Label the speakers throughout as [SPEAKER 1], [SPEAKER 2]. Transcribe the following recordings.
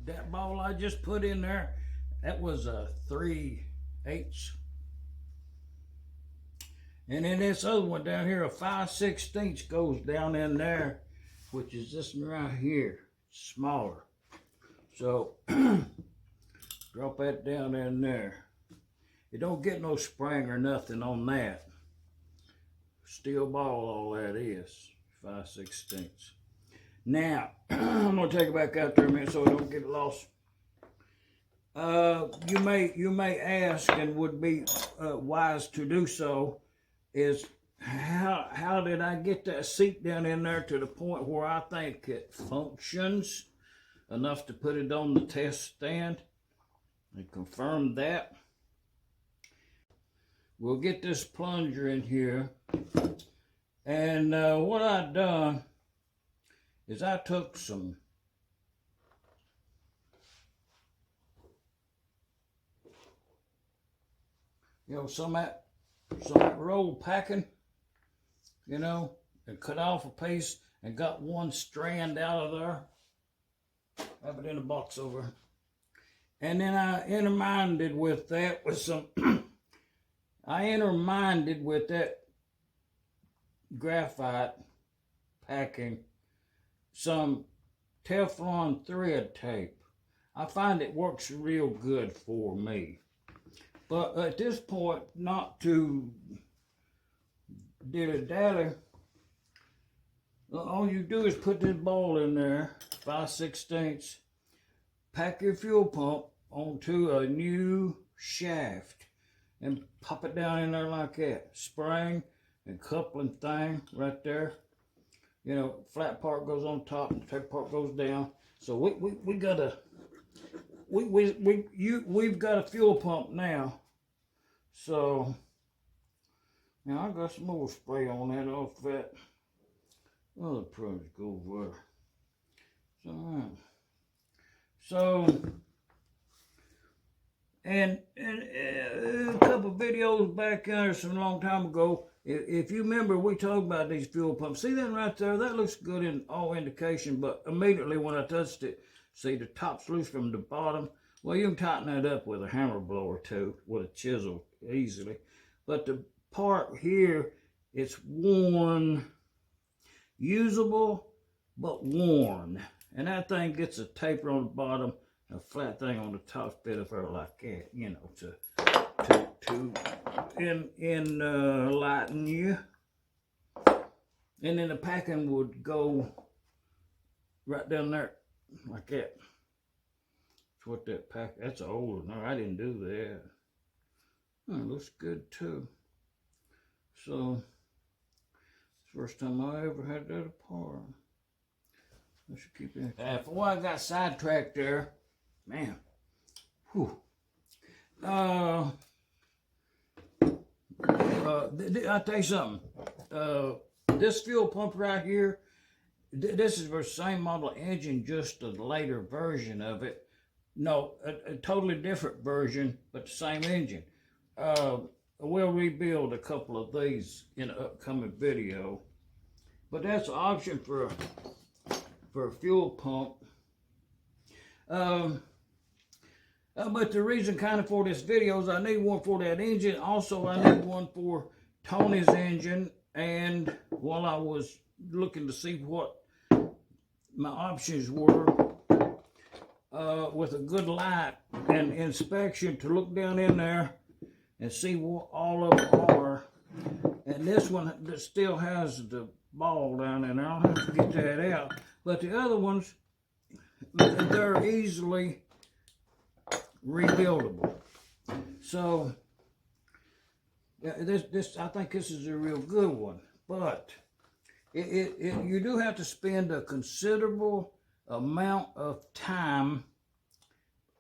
[SPEAKER 1] that ball I just put in there, that was a 3/8. And then this other one down here, a 5/16 goes down in there, which is this one right here, smaller. So drop that down in there. You don't get no spring or nothing on that. Steel ball, all that is, 5/16. Now, I'm gonna take it back out there a minute so I don't get lost. You may ask, and would be wise to do so, is how did I get that seat down in there to the point where I think it functions enough to put it on the test stand and confirm that? We'll get this plunger in here, and what I've done is I took some some of that roll packing, and cut off a piece and got one strand out of there. Have it in a box over. And then I intermined with that with some with that graphite packing some Teflon thread tape. I find it works real good for me. But at this point, not to dilly-dally, all you do is put this ball in there, 5/16, pack your fuel pump onto a new shaft and pop it down in there like that. Spring and coupling thing right there. Flat part goes on top and the tape part goes down. So we've got a fuel pump now. So now I got some more spray on that off that other project over there. So and a couple videos back there some long time ago, if you remember, we talked about these fuel pumps. See that right there? That looks good in all indication, but immediately when I touched it, see the top's loose from the bottom. Well, you can tighten that up with a hammer blower too, with a chisel easily. But the part here, it's worn, usable, but worn. And that thing gets a taper on the bottom, a flat thing on the top, fit of her like that, to lighten you. And then the packing would go right down there like that. That's what that pack, that's old. No, I didn't do that. It looks good too. So, it's the first time I ever had that apart. I should keep it. Before I got sidetracked there, man, whew. I'll tell you something. This fuel pump right here, this is the same model engine, just a later version of it. No, a totally different version, but the same engine. We'll rebuild a couple of these in an upcoming video. But that's an option for a fuel pump. But the reason kind of for this video is I need one for that engine. Also, I need one for Tony's engine. And while I was looking to see what my options were, with a good light and inspection, to look down in there and see what all of them are. And this one that still has the ball down in there, I'll have to get that out. But the other ones, they're easily rebuildable. So this I think this is a real good one. But you do have to spend a considerable amount of time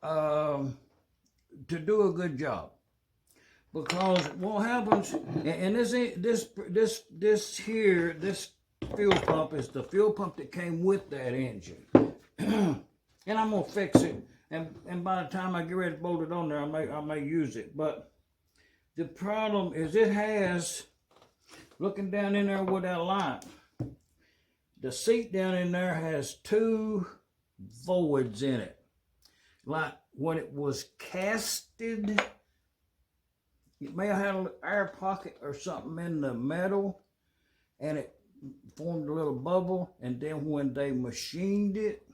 [SPEAKER 1] to do a good job. Because what happens, and this fuel pump is the fuel pump that came with that engine. And I'm gonna fix it, and by the time I get ready to bolt it on there, I may use it. But the problem is it has, looking down in there with that light, the seat down in there has two voids in it. like when it was casted, it may have had an air pocket or something in the metal, and it formed a little bubble, and then when they machined it,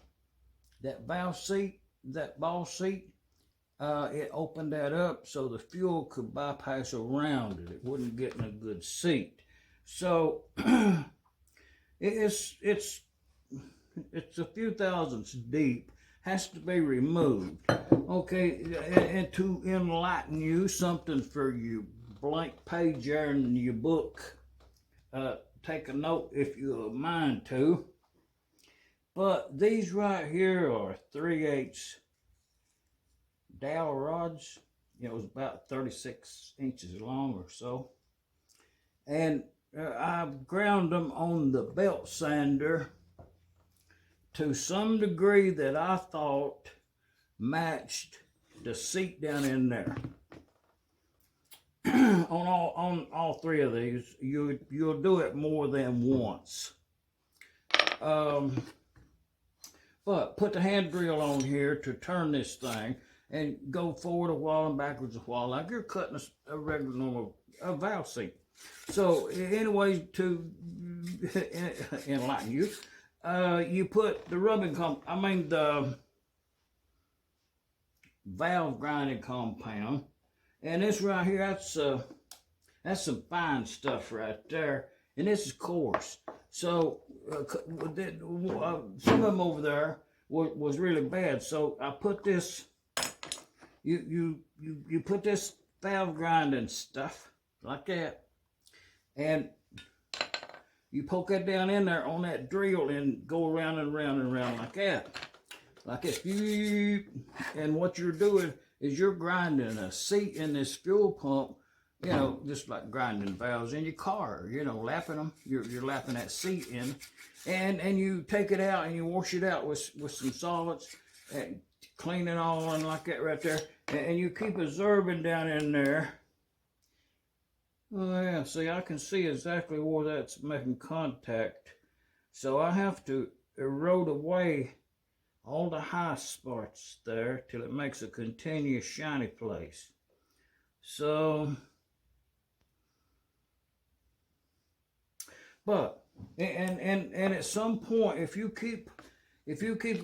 [SPEAKER 1] that valve seat, that ball seat, it opened that up so the fuel could bypass around it. It wouldn't get in a good seat. So it's a few thousandths deep. Has to be removed. Okay, and to enlighten you, something for you blank page there in your book. Take a note if you mind to. But these right here are 3/8 dowel rods. It was about 36 inches long or so. And I've ground them on the belt sander to some degree that I thought matched the seat down in there. on all three of these, you'll do it more than once. But put the hand drill on here to turn this thing and go forward a while and backwards a while, like you're cutting a regular normal valve seat. So anyway, to enlighten you, you put the the valve grinding compound, and this right here, that's some fine stuff right there, and this is coarse. So some of them over there was really bad. So I put this. You put this valve grinding stuff like that, and you poke that down in there on that drill and go around and around and around like that, like this. And what you're doing is you're grinding a seat in this fuel pump, you know, just like grinding valves in your car, you know, lapping them. You're lapping that seat in, and you take it out and you wash it out with some solids and clean it all in like that right there, and you keep observing down in there. Oh yeah, see, I can see exactly where that's making contact. So I have to erode away all the high spots there till it makes a continuous shiny place. So, but, and at some point, if you keep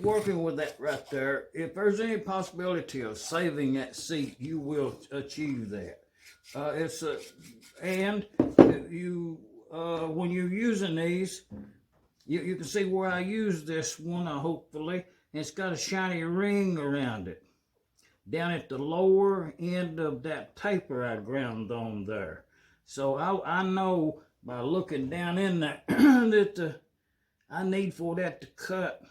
[SPEAKER 1] working with that right there, if there's any possibility of saving that seat, you will achieve that. When you're using these, you can see where I use this one, hopefully. It's got a shiny ring around it. Down at the lower end of that taper I ground on there. So I know by looking down in there that I need for that to cut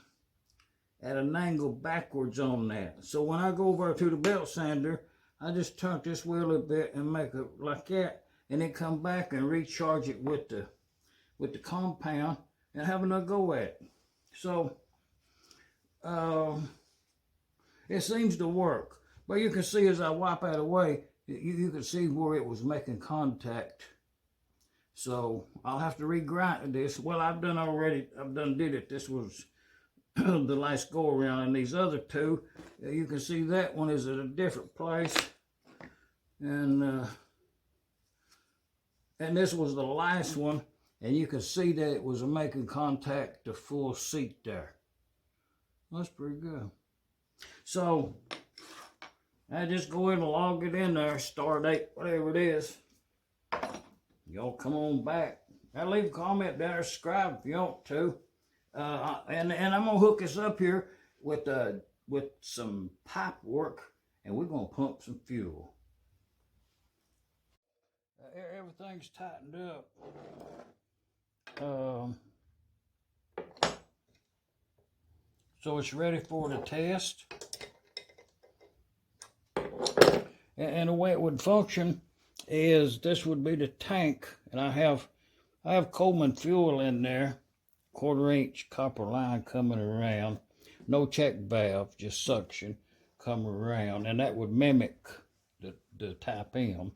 [SPEAKER 1] at an angle backwards on that. So when I go over to the belt sander, I just turn this wheel a little bit and make it like that, and then come back and recharge it with the compound and have another go at it. So it seems to work. But you can see as I wipe that away, you can see where it was making contact. So I'll have to regrind this. Well, I've done did it. This was the last go around, and these other two, you can see that one is at a different place, and this was the last one, and you can see that it was making contact to full seat there. That's pretty good. So I just go in and log it in there, start date, whatever it is. Y'all come on back. I'll leave a comment down there, subscribe if you want to. And I'm gonna hook this up here with some pipe work, and we're gonna pump some fuel. Everything's tightened up. So it's ready for the test. And the way it would function is this would be the tank, and I have Coleman fuel in there, 1/4-inch copper line coming around, no check valve, just suction come around, and that would mimic the type M,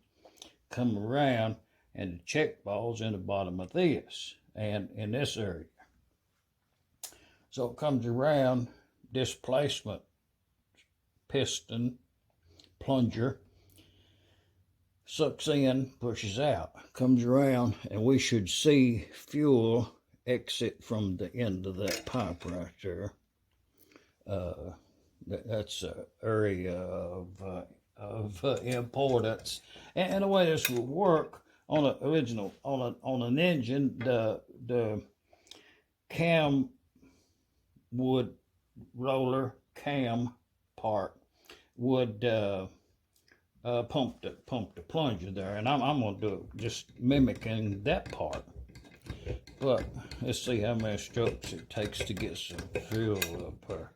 [SPEAKER 1] come around, and the check balls in the bottom of this and in this area. So it comes around, displacement piston plunger, sucks in, pushes out, comes around, and we should see fuel exit from the end of that pipe right there. That's an area of importance. And the way this would work on an engine, the cam would roller cam part would pump the plunger there, and I'm gonna do it just mimicking that part. But let's see how many strokes it takes to get some fuel up there.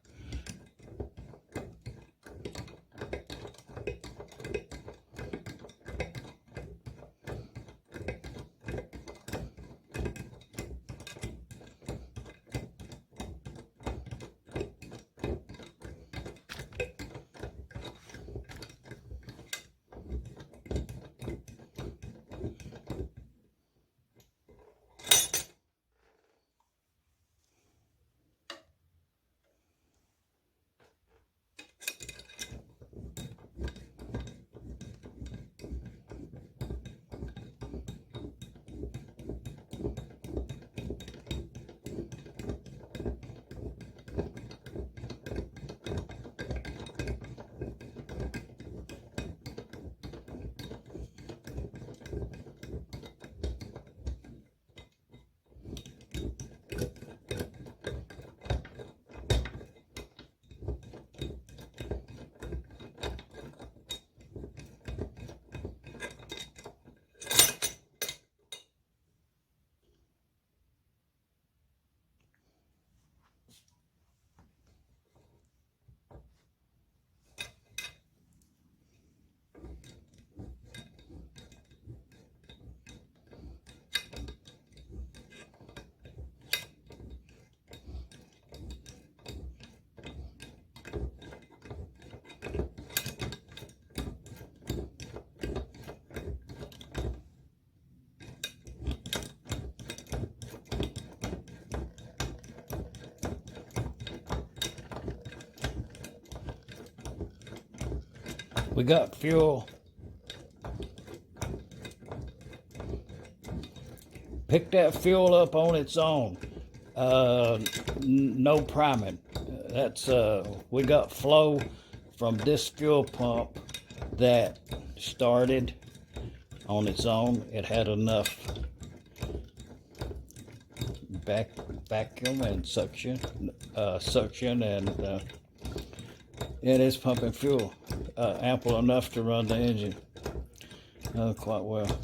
[SPEAKER 1] We got fuel. Pick that fuel up on its own. No priming. That's we got flow from this fuel pump that started on its own. It had enough vacuum and suction and it is pumping fuel, ample enough to run the engine quite well.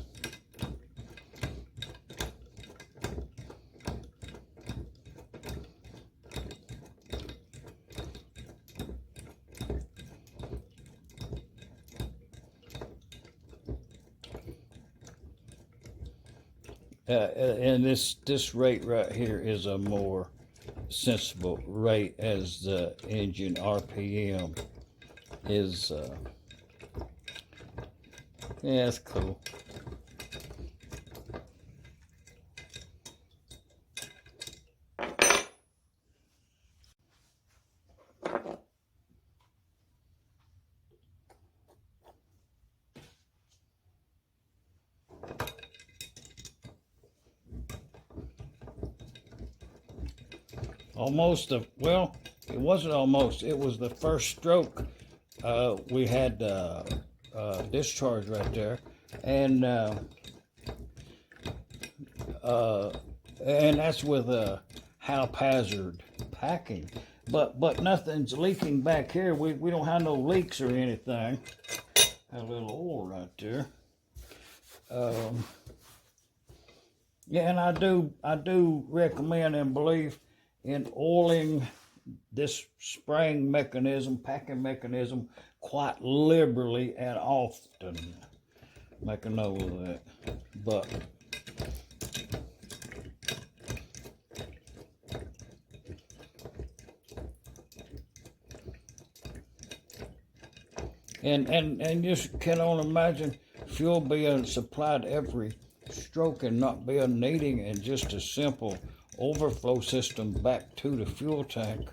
[SPEAKER 1] And this rate right here is a more sensible rate, as the engine RPM is yeah, it's cool. Almost well, it wasn't almost. It was the first stroke. We had discharge right there, and that's with a haphazard packing. But nothing's leaking back here. We don't have no leaks or anything. Got a little oil right there. Yeah, and I do recommend and believe in oiling this spring mechanism, packing mechanism, quite liberally and often. Make a note of that. But and you can only imagine fuel being supplied every stroke and not being needing, and just a simple overflow system back to the fuel tank